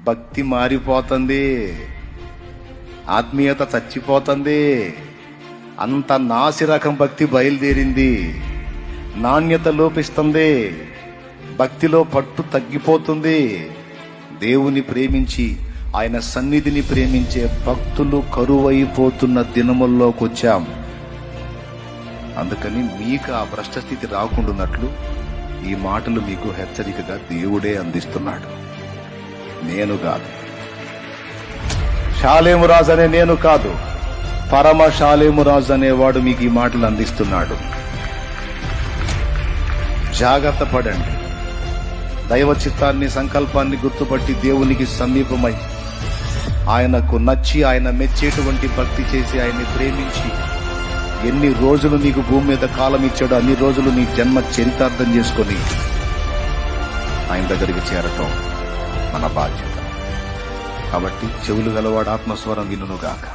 భక్తి మారిపోతుంది, ఆత్మీయత చచ్చిపోతుంది, అంత నాసిరకం భక్తి బయలుదేరింది, నాణ్యత లోపిస్తుంది, భక్తిలో పట్టు తగ్గిపోతుంది. దేవుని ప్రేమించి ఆయన సన్నిధిని ప్రేమించే భక్తులు కరువైపోతున్న దినముల్లోకి వచ్చాం. అందుకని మీకు ఆ భ్రష్ట స్థితి రాకుండాన్నట్లు ఈ మాటలు మీకు హెచ్చరికగా దేవుడే అందిస్తున్నాడు, నేను కాదు. షాలేము రాజు అనే నేను కాదు, పరమ షాలేము రాజు అనేవాడు మీకు ఈ మాటలు అందిస్తున్నాడు. జాగ్రత్త పడండి. దైవ చిత్తాన్ని, సంకల్పాన్ని గుర్తుపట్టి దేవునికి సమీపమై ఆయనకు నచ్చి ఆయన మెచ్చేటువంటి భక్తి చేసి ఆయన్ని ప్రేమించి ఎన్ని రోజులు నీకు భూమి మీద కాలం ఇచ్చాడో అన్ని రోజులు నీ జన్మ చరితార్థం చేసుకొని ఆయన దగ్గరికి చేరటం మన బాధ్యత. కాబట్టి చెవులు గలవాడు ఆత్మస్వరం వినుగాక.